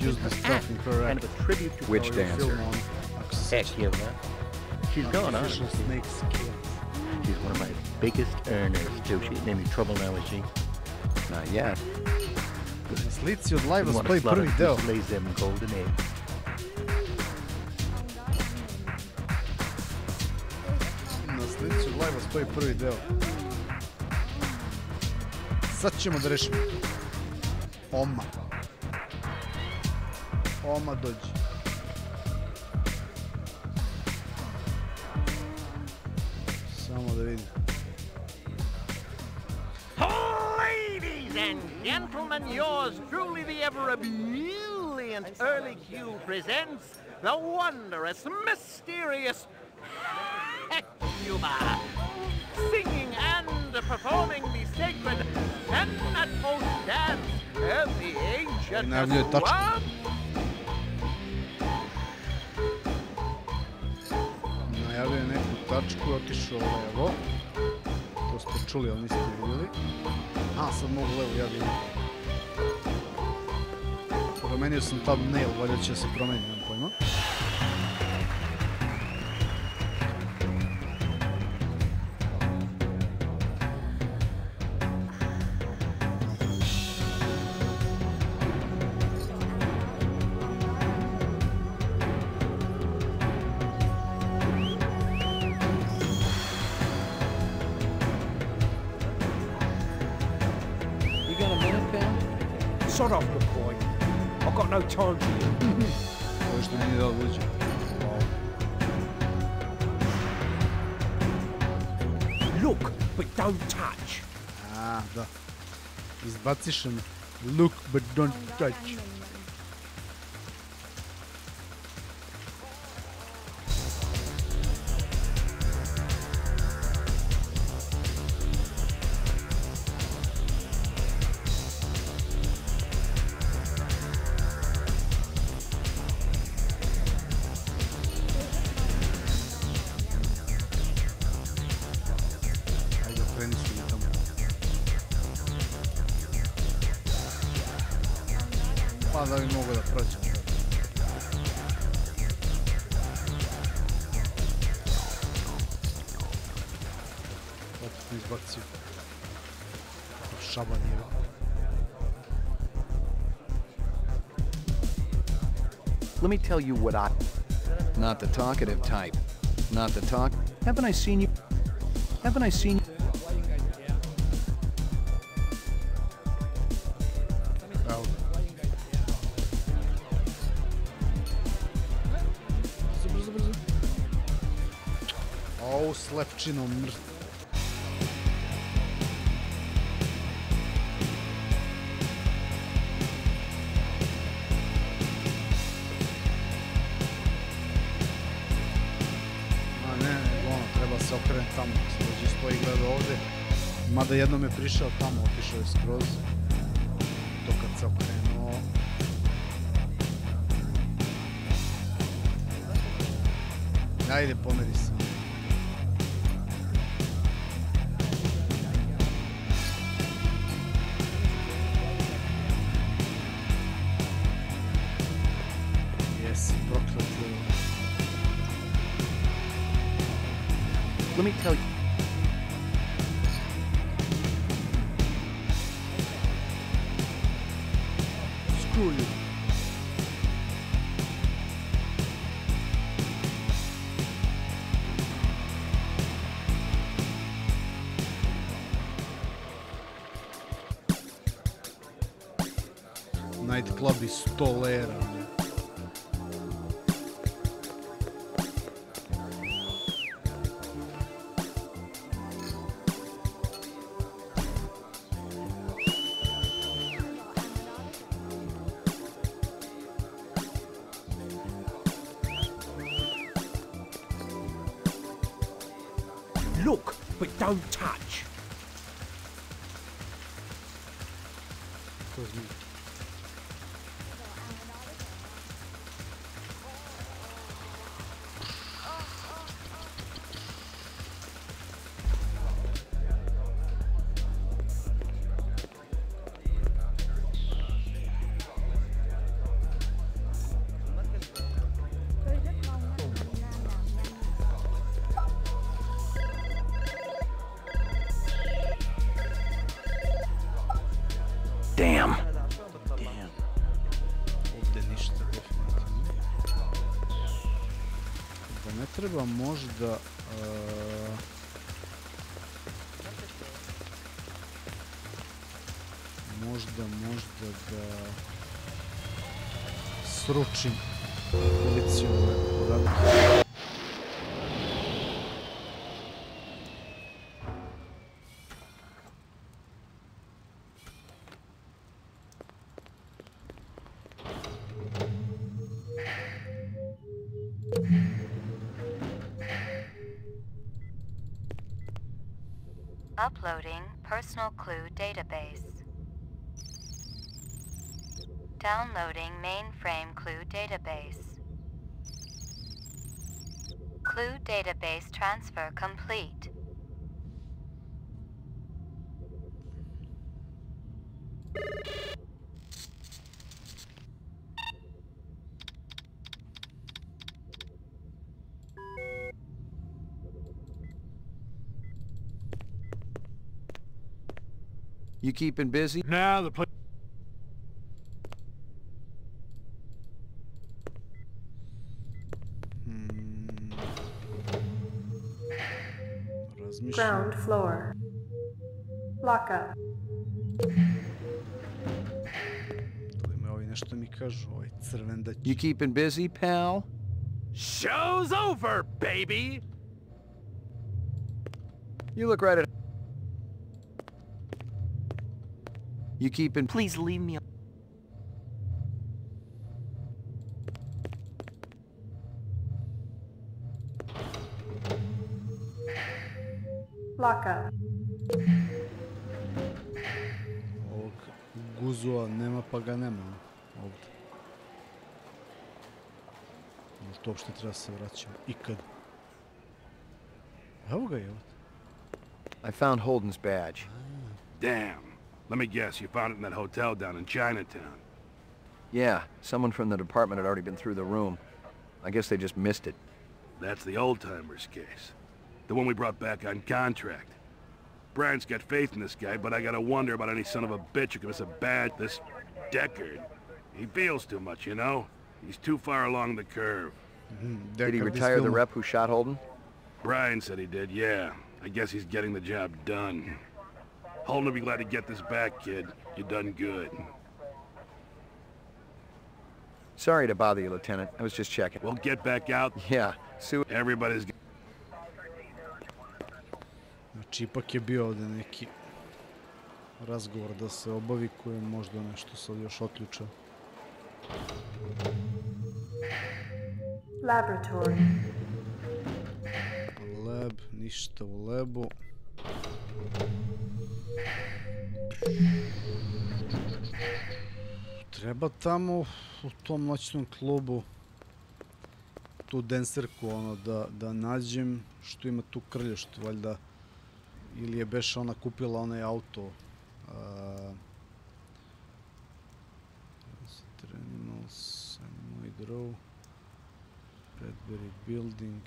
use the stuff incorrect. Kind of a tribute to... Which dancer? Heck, you know. She's gone on. She's one of my biggest earners, too. She ain't any trouble now, is she? Not yet. Na slici od live-a stoji prvi deo. Lays them golden eggs. Na slici od live-a stoji prvi deo. Sad ćemo da rešimo. Oma. Oma dođi. Samo da vidim. Ladies and gentlemen, yours truly the ever brilliant Early Q presents the wondrous, mysterious Hecuba, singing and performing the sacred Thanatos dance as the ancient one. Najavio je neku tačku, otišao levo. To ste čuli, ali niste vidjeli. A, sad mogu levo ja vidim. Promenio sam thumbnail, valjda će se promeniti, nemam pojma. Sod off, McCoy. I've got no time for you. Ovo što nije dao uđe. Look, but don't touch. A, da. Izbaciš me. Look, but don't touch. Pa da bi mogo da prođem. Opet mi izbacio. Šaban je. Let me tell you what Not the talkative type. Not the talk. Haven't I seen you? Haven't I seen you? S lepčinom mrtv. A ne, ono, treba se okrenuti tamo, se dođe stoji i gleda ovde. Mada jednom je prišao tamo, otišao je skroz. To kad se okrenuo. Ajde, pomeri se. Let me tell you. Screw you. Nightclub iz 100 lera. Look, but don't touch. Damn. Ovdje ništa definitivno. Da ne treba možda... možda da... sručim policiju podatke. Uploading personal clue database. Downloading mainframe clue database. Clue database transfer complete. You keeping busy? Nah, the place... Ground floor. Lock up. Nešto mi kažu, ovaj crven da... You keeping busy, pal? Show's over, baby! You look right at... You keeping... Please leave me... Lock up. Ovog guzua nema pa ga nema ovdje. Možda uopšte treba se vraćati ikad. Evo ga je. I found Holden's badge. Damn. Let me guess, you found it in that hotel down in Chinatown. Yeah, someone from the department had already been through the room. I guess they just missed it. That's the old-timers case. The one we brought back on contract. Brian's got faith in this guy, but I gotta wonder about any son of a bitch who gives us a badge. This Deckard. He feels too much, you know? He's too far along the curve. Did he retire the rep who shot Holden? Brian said he did, yeah. I guess he's getting the job done. Holden will be glad to get this back, kid. You done good. Sorry to bother you, Lieutenant. I was just checking. We'll get back out. Yeah, Sue. Everybody's... Znači, ipak je bio ovdje neki razgovor da se obavi koji je možda nešto sad još otključao. Laboratory. Lab, ništa u labu. Treba tamo u tom noćnom klubu tu denserku ono da nađem što ima tu krljaštu, valjda. Ili je beše ona kupila onaj auto. Terminals, moj draw. Bradbury Building.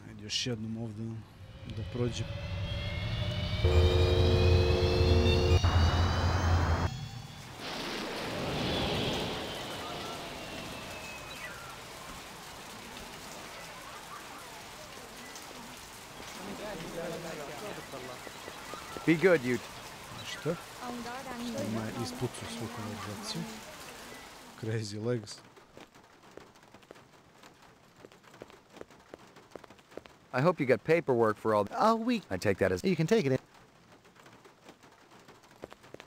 Ajde još jednom ovdje da prođem. Be good, you. Šta? Ima je ispucu svu konverzaciju. Crazy legs. I hope you got paperwork for all... I take that as... You can take it in...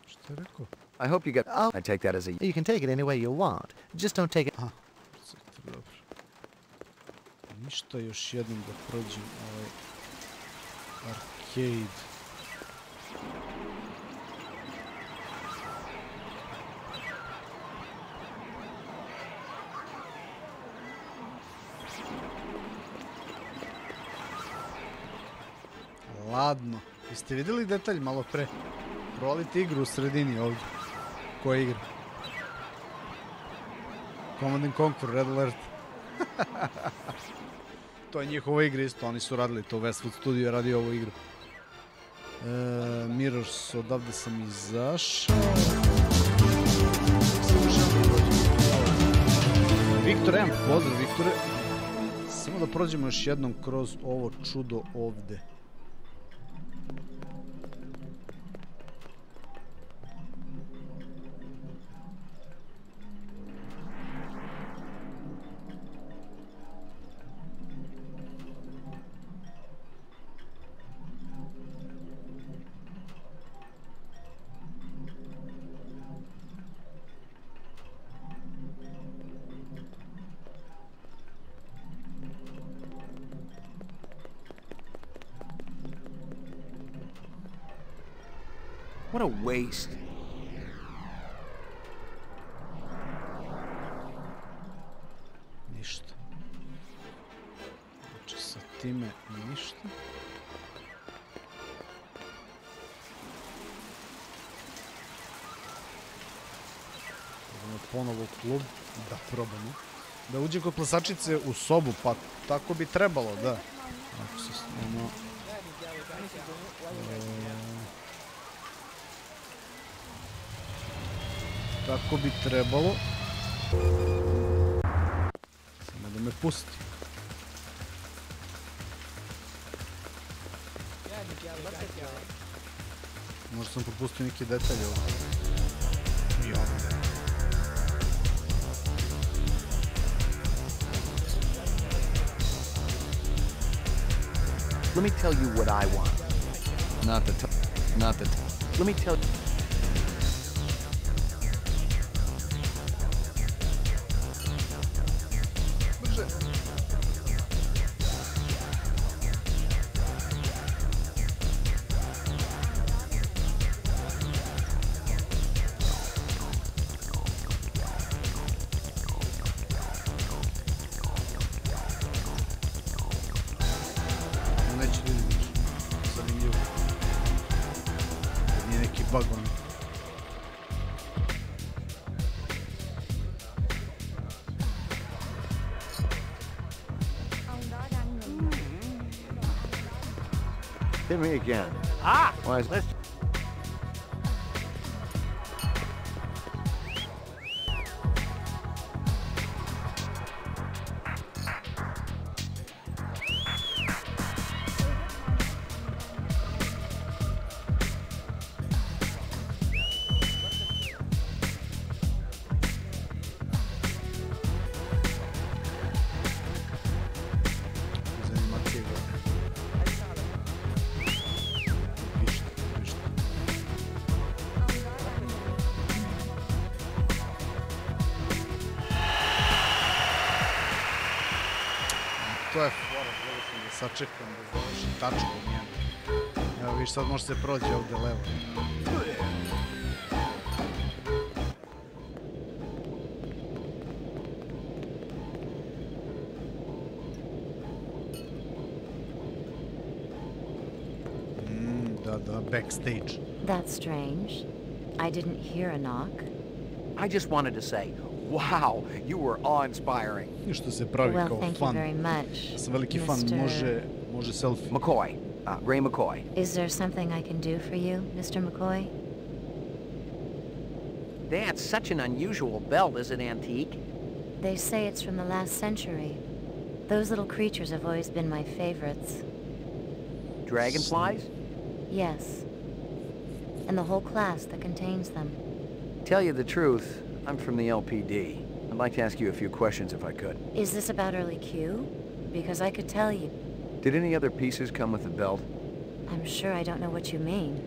Šta je rekao? I hope you got... I take that as a... You can take it any way you want. Just don't take it... Dobro. Ništa, još jednom da prođem ovaj... Arcade. Ladno. Jeste vidjeli detalj malo pre? Provalite igru u sredini ovdje. Koja igra? Command & Conquer, Red Alert. To je njihova igra isto, oni su radili to. Westwood Studio je radio ovu igru. Mirrors, odavde sam izašao. Viktor M, pozdrav Viktore. Samo da prođemo još jednom kroz ovo čudo ovde. What a waste. Ništa. Znači sa time ništa. Idemo ponovo u klub da probamo. Da uđem kod plesačice u sobu, pa tako bi trebalo, da. Ako se snemo... Tako bi trebalo. Samo da me pusti. Možda sam propustio neki detalje ovdje. I ovdje. Let me tell you what I want. Let me tell you. Hit me again. Ah! Why is Let's... To je fora, da sačekam da završi tačku njenu. Evo viš, sad može se prođe ovdje levo. Da, backstage. That's strange. I didn't hear a knock. I just wanted to say, wow, you were awe-inspiring. I što se pravi kao fan. Well, thank you very much. Ja sam veliki fan, može selfie. McCoy, Ray McCoy. Is there something I can do for you, Mr. McCoy? That's such an unusual belt. Is it antique? They say it's from the last century. Those little creatures have always been my favorites. Dragonflies? Yes. And the whole class that contains them. Tell you the truth, I'm from the LPD. I'd like to ask you a few questions if I could. Is this about early Q? Because I could tell you. Did any other pieces come with the belt? I'm sure I don't know what you mean.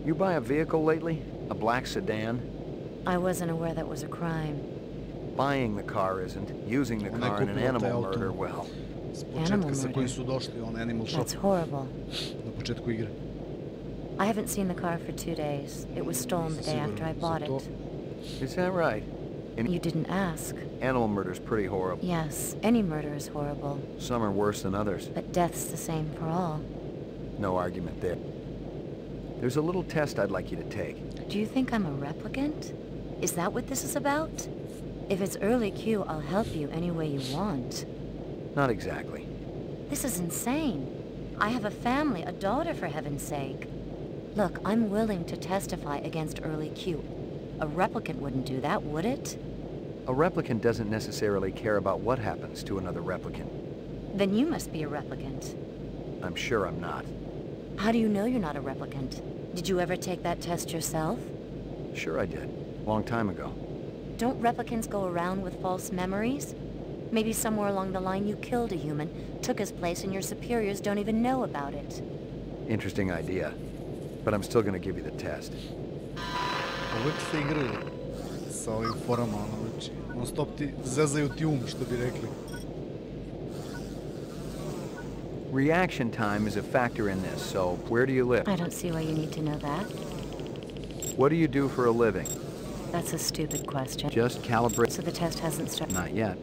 You buy a vehicle lately? A black sedan? I wasn't aware that was a crime. Buying the car isn't. Using the car in an animal murder, well. Animal murder? That's horrible. Na početku igre. I haven't seen the car for 2 days. It was stolen the day after I bought it. Is that right? You didn't ask. Animal murder's pretty horrible. Yes, any murder is horrible. Some are worse than others. But death's the same for all. No argument there. There's a little test I'd like you to take. Do you think I'm a replicant? Is that what this is about? If it's early Q, I'll help you any way you want. Not exactly. This is insane. I have a family, a daughter, for heaven's sake. Look, I'm willing to testify against early Q. A replicant wouldn't do that, would it? A replicant doesn't necessarily care about what happens to another replicant. Then you must be a replicant. I'm sure I'm not. How do you know you're not a replicant? Did you ever take that test yourself? Sure I did. Long time ago. Don't replicants go around with false memories? Maybe somewhere along the line you killed a human, took his place, and your superiors don't even know about it. Interesting idea. But I'm still gonna give you the test. Uvek se igraju sa ovim forama, znači, non stop ti zezaju ti što bi rekli. Reaction time is a factor in this, so where do you live? I don't see why you need to know that. What do you do for a living? That's a stupid question. Just calibrate. So the test hasn't started? Not yet.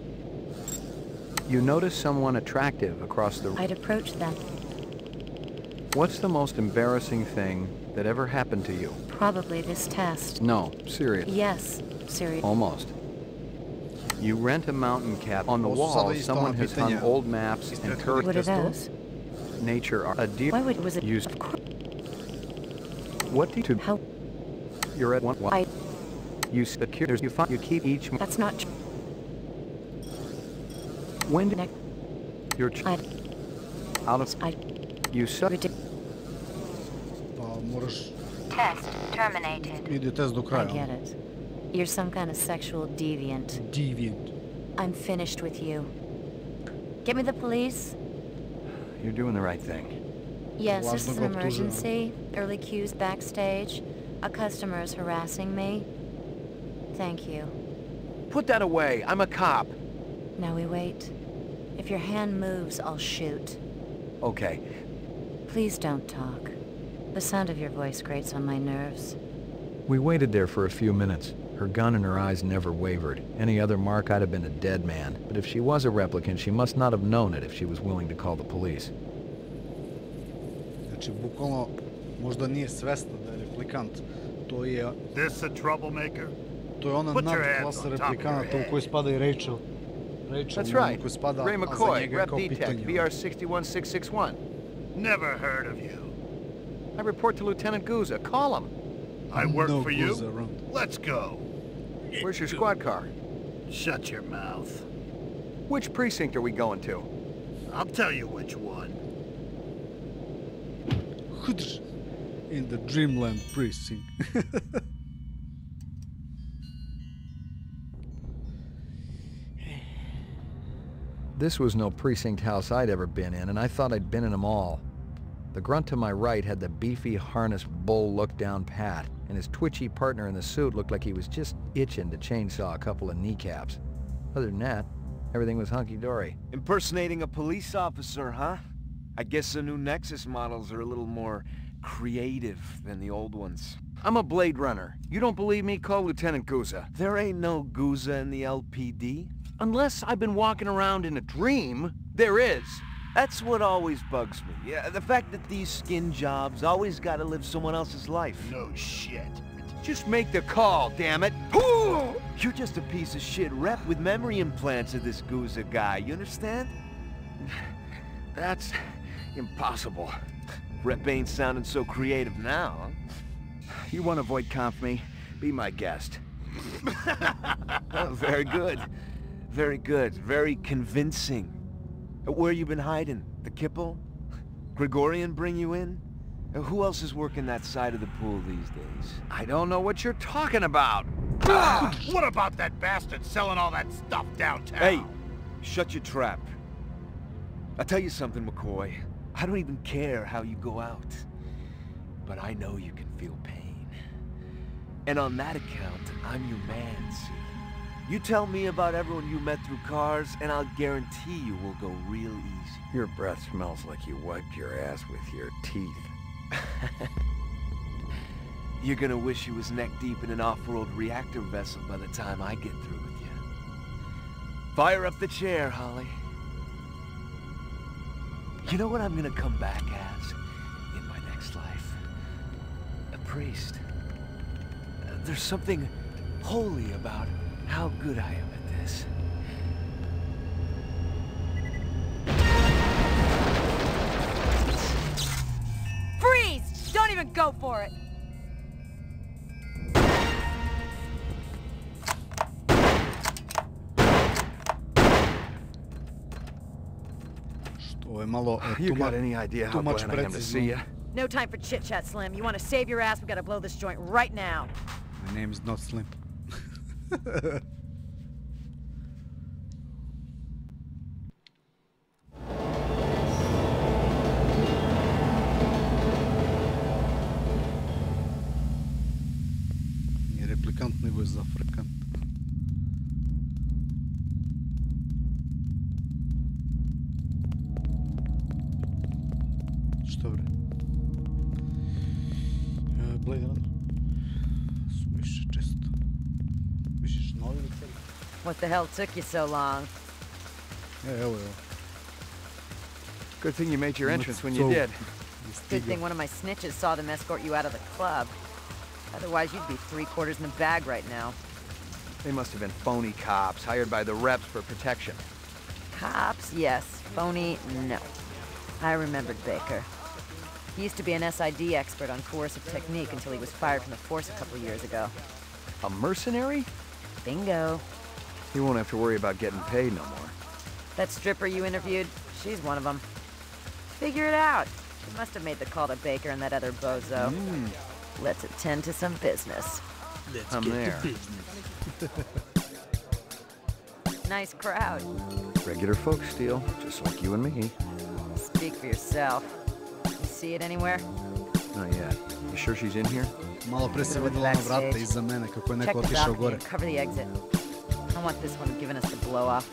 You notice someone attractive across the... I'd approach them. What's the most embarrassing thing that ever happened to you? Probably this test. No, serious. Yes, serious. Almost. You rent a mountain cabin. On the wall, someone has hung old maps and curved. What are those? Nature are a deer. Why was it used? What do you? How? You're at one. I. You secure. You find. You keep each. That's not true. When did your out of you suck. Test terminated. I get it. You're some kind of sexual deviant. I'm finished with you. Get me the police. You're doing the right thing. Yes, this is an emergency. Early cues backstage. A customer is harassing me. Thank you. Put that away. I'm a cop. Now we wait. If your hand moves, I'll shoot. Okay. Please don't talk. The sound of your voice grates on my nerves. We waited there for a few minutes. Her gun and her eyes never wavered. Any other mark, I'd have been a dead man. But if she was a replicant, she must not have known it if she was willing to call the police. Znači, bukvalno, možda nije svesna da je replikant. To je... This a troublemaker? To je ona nadklasa replikanata u kojoj spada i Rachel. That's right. Ray McCoy, Rep D-Tech, VR 61661. Never heard of you. I report to Lieutenant Guza. Call him. I work for you? Let's go. Where's your squad car? Shut your mouth. Which precinct are we going to? I'll tell you which one. In the Dreamland precinct. This was no precinct house I'd ever been in, and I thought I'd been in them all. The grunt to my right had the beefy, harnessed bull look down pat, and his twitchy partner in the suit looked like he was just itching to chainsaw a couple of kneecaps. Other than that, everything was hunky-dory. Impersonating a police officer, huh? I guess the new Nexus models are a little more creative than the old ones. I'm a Blade Runner. You don't believe me? Call Lieutenant Guza. There ain't no Guza in the LPD. Unless I've been walking around in a dream, there is. That's what always bugs me. Yeah, the fact that these skin jobs always gotta live someone else's life. No shit. Just make the call, damn it. You're just a piece of shit rep with memory implants of this Guza guy, you understand? That's impossible. Rep ain't sounding so creative now, huh? You want to avoid conf me? Be my guest. Oh, very good. Very good. Very convincing. Where you been hiding? The Kipple? Gregorian bring you in? Who else is working that side of the pool these days? I don't know what you're talking about. What about that bastard selling all that stuff downtown? Hey, shut your trap. I'll tell you something, McCoy. I don't even care how you go out. But I know you can feel pain. And on that account, I'm your man, see? You tell me about everyone you met through cars, and I'll guarantee you we'll go real easy. Your breath smells like you wiped your ass with your teeth. You're gonna wish you was neck-deep in an off-road reactor vessel by the time I get through with you. Fire up the chair, Holly. You know what I'm gonna come back as in my next life? A priest. There's something holy about how good I am at this. Freeze! Don't even go for it! You got any idea how glad I am to see you? No time for chit-chat, Slim. You want to save your ass, we gotta blow this joint right now. My name is not Slim. Nije replikant, nego je zafrkant. Što bre? Blade Runner. Su više često. Višiš novi ili celi? What the hell took you so long? Evo. Good thing you made your entrance when you did. Good thing one of my snitches saw them escort you out of the club. Otherwise, you'd be 3/4 in the bag right now. They must have been phony cops hired by the reps for protection. Cops, yes. Phony, no. I remembered Baker. He used to be an SID expert on coercive technique until he was fired from the force a couple years ago. A mercenary? Bingo. He won't have to worry about getting paid no more. That stripper you interviewed, she's one of them. Figure it out. She must have made the call to Baker and that other bozo. Let's attend to some business. I'm there. Nice crowd. Regular folks, Steele, just like you and me. Speak for yourself. You see it anywhere? Not yet. You sure she's in here? Malo pre se videla na vrata iza mene kako je neko otišao gore. Cover the exit. I want this one giving us the blow off.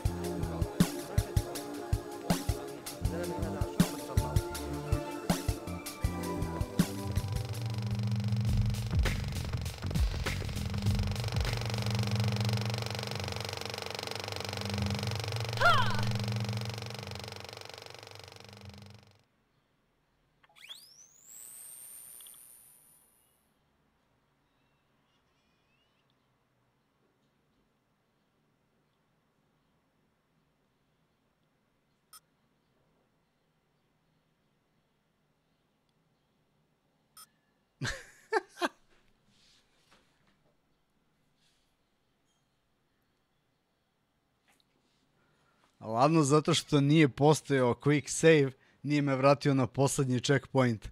Ladno, zato što nije postojao quick save, nije me vratio na poslednji checkpoint.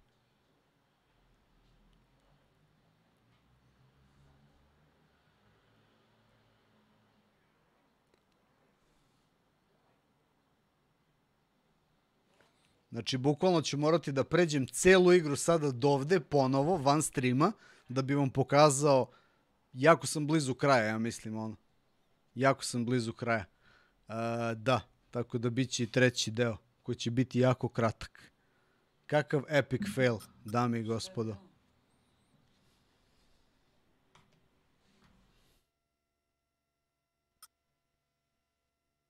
Znači, bukvalno ću morati da pređem celu igru sada dovde, ponovo, van streama, da bi vam pokazao, jako sam blizu kraja, ja mislim, ono. Jako sam blizu kraja. Da, tako da bit će i treći deo, koji će biti jako kratak. Kakav epic fail, dame i gospodo.